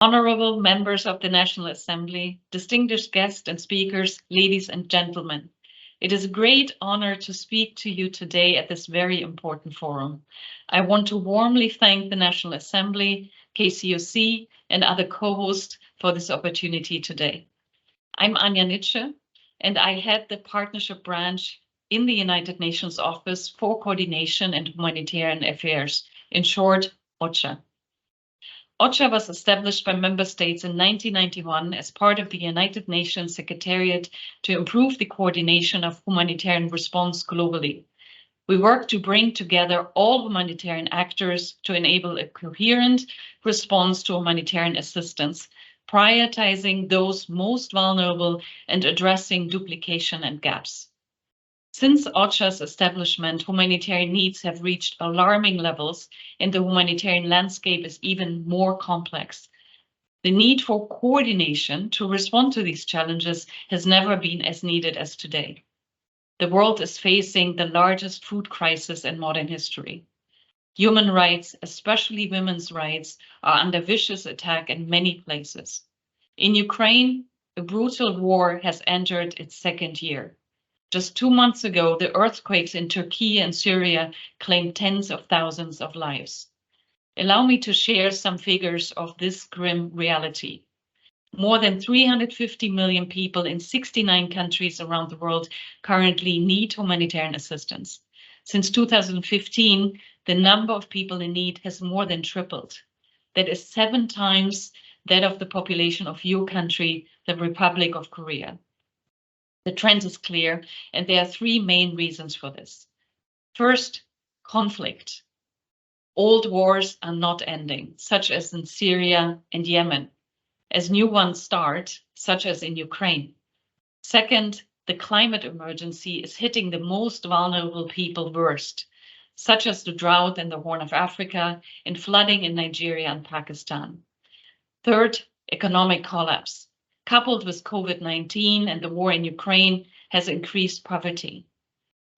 Honorable members of the National Assembly, distinguished guests and speakers, ladies and gentlemen, it is a great honor to speak to you today at this very important forum. I want to warmly thank the National Assembly, KCOC, and other co-hosts for this opportunity today. I'm Anja Nitzsche, and I head the partnership branch in the United Nations Office for Coordination and Humanitarian Affairs, in short, Ocha. Ocha was established by member states in 1991 as part of the United Nations Secretariat to improve the coordination of humanitarian response globally. We work to bring together all humanitarian actors to enable a coherent response to humanitarian assistance, prioritizing those most vulnerable and addressing duplication and gaps. Since Ocha's establishment, humanitarian needs have reached alarming levels, and the humanitarian landscape is even more complex. The need for coordination to respond to these challenges has never been as needed as today. The world is facing the largest food crisis in modern history. Human rights, especially women's rights, are under vicious attack in many places. In Ukraine, a brutal war has entered its second year. Just 2 months ago, the earthquakes in Turkey and Syria claimed tens of thousands of lives. Allow me to share some figures of this grim reality. More than 350 million people in 69 countries around the world currently need humanitarian assistance. Since 2015, the number of people in need has more than tripled. That is 7 times that of the population of your country, the Republic of Korea. The trend is clear, and there are 3 main reasons for this. First, conflict. Old wars are not ending, such as in Syria and Yemen, as new ones start, such as in Ukraine. Second, the climate emergency is hitting the most vulnerable people worst, such as the drought in the Horn of Africa and flooding in Nigeria and Pakistan. Third, economic collapse. Coupled with COVID-19 and the war in Ukraine, has increased poverty.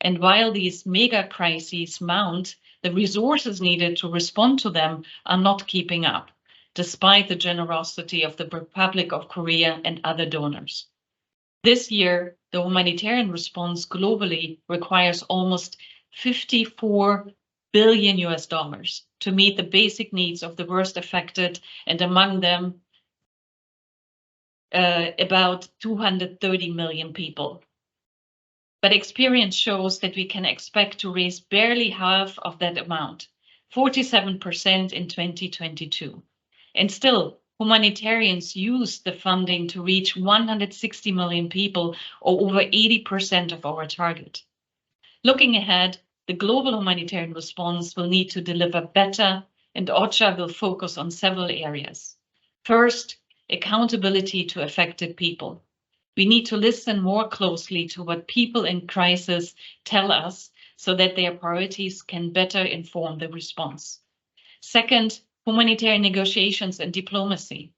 And while these mega crises mount, the resources needed to respond to them are not keeping up, despite the generosity of the Republic of Korea and other donors. This year, the humanitarian response globally requires almost $54 billion to meet the basic needs of the worst affected, and among them, about 230 million people. But experience shows that we can expect to raise barely half of that amount, 47% in 2022. And still, humanitarians use the funding to reach 160 million people, or over 80% of our target. Looking ahead, the global humanitarian response will need to deliver better, and Ocha will focus on several areas. First, accountability to affected people. We need to listen more closely to what people in crisis tell us so that their priorities can better inform the response. Second, humanitarian negotiations and diplomacy.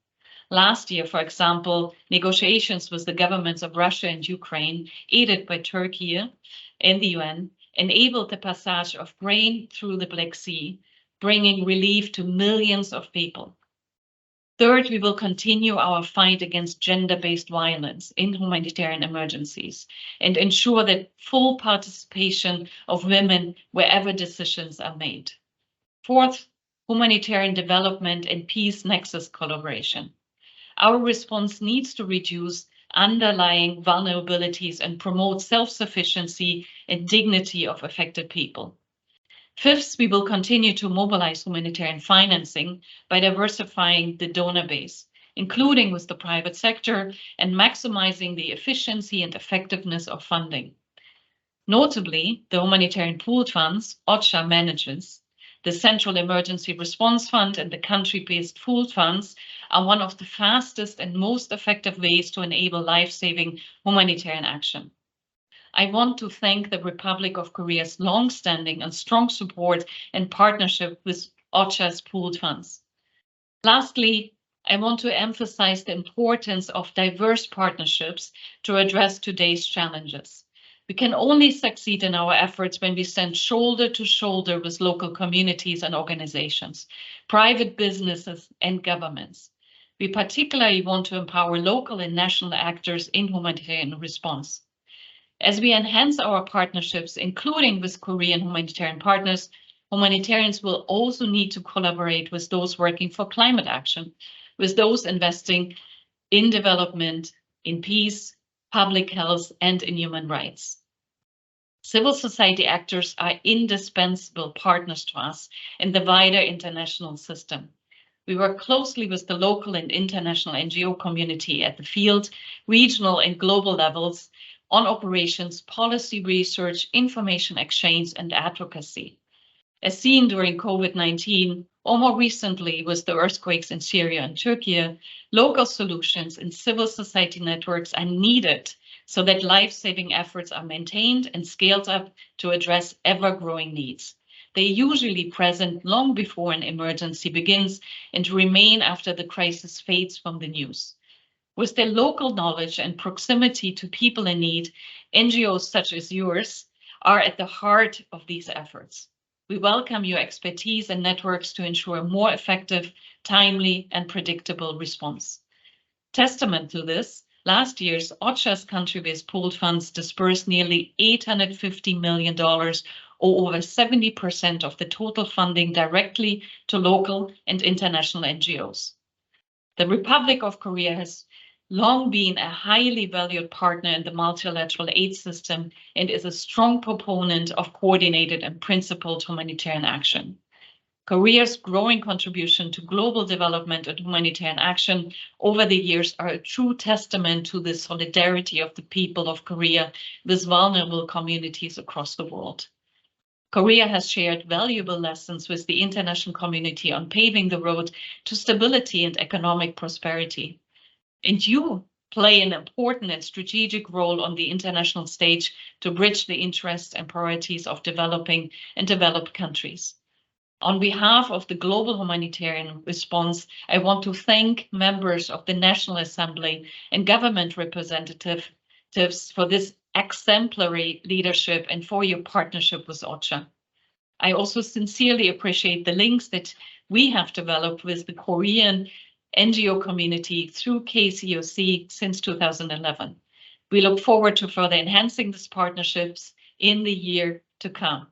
Last year, for example, negotiations with the governments of Russia and Ukraine, aided by Turkey and the UN, enabled the passage of grain through the Black Sea, bringing relief to millions of people. Third, we will continue our fight against gender-based violence in humanitarian emergencies and ensure that full participation of women wherever decisions are made. Fourth, humanitarian development and peace nexus collaboration. Our response needs to reduce underlying vulnerabilities and promote self-sufficiency and dignity of affected people. Fifth, we will continue to mobilize humanitarian financing by diversifying the donor base, including with the private sector, and maximizing the efficiency and effectiveness of funding. Notably, the humanitarian pooled funds Ocha manages, the Central Emergency Response Fund and the country-based pooled funds are one of the fastest and most effective ways to enable life-saving humanitarian action. I want to thank the Republic of Korea's long-standing and strong support and partnership with Ocha's pooled funds. Lastly, I want to emphasize the importance of diverse partnerships to address today's challenges. We can only succeed in our efforts when we stand shoulder to shoulder with local communities and organizations, private businesses and governments. We particularly want to empower local and national actors in humanitarian response. As we enhance our partnerships, including with Korean humanitarian partners, humanitarians will also need to collaborate with those working for climate action, with those investing in development, in peace, public health, and in human rights. Civil society actors are indispensable partners to us in the wider international system. We work closely with the local and international NGO community at the field, regional and global levels on operations, policy research, information exchange, and advocacy. As seen during COVID-19, or more recently with the earthquakes in Syria and Turkey, local solutions and civil society networks are needed so that life-saving efforts are maintained and scaled up to address ever-growing needs. They are usually present long before an emergency begins and remain after the crisis fades from the news. With their local knowledge and proximity to people in need, NGOs such as yours are at the heart of these efforts. We welcome your expertise and networks to ensure a more effective, timely, and predictable response. Testament to this, last year's Ocha's country-based pooled funds dispersed nearly $850 million, or over 70% of the total funding directly to local and international NGOs. The Republic of Korea has long been a highly valued partner in the multilateral aid system and is a strong proponent of coordinated and principled humanitarian action. Korea's growing contribution to global development and humanitarian action over the years are a true testament to the solidarity of the people of Korea with vulnerable communities across the world. Korea has shared valuable lessons with the international community on paving the road to stability and economic prosperity. And you play an important and strategic role on the international stage to bridge the interests and priorities of developing and developed countries. On behalf of the global humanitarian response, I want to thank members of the National Assembly and government representatives for this exemplary leadership and for your partnership with Ocha. I also sincerely appreciate the links that we have developed with the Korean NGO community through KCOC since 2011. We look forward to further enhancing these partnerships in the year to come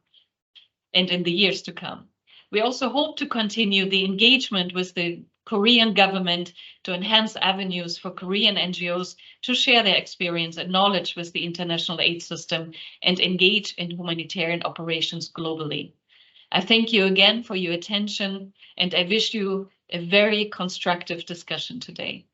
and in the years to come. We also hope to continue the engagement with the Korean government to enhance avenues for Korean NGOs to share their experience and knowledge with the international aid system and engage in humanitarian operations globally. I thank you again for your attention, and I wish you a very constructive discussion today.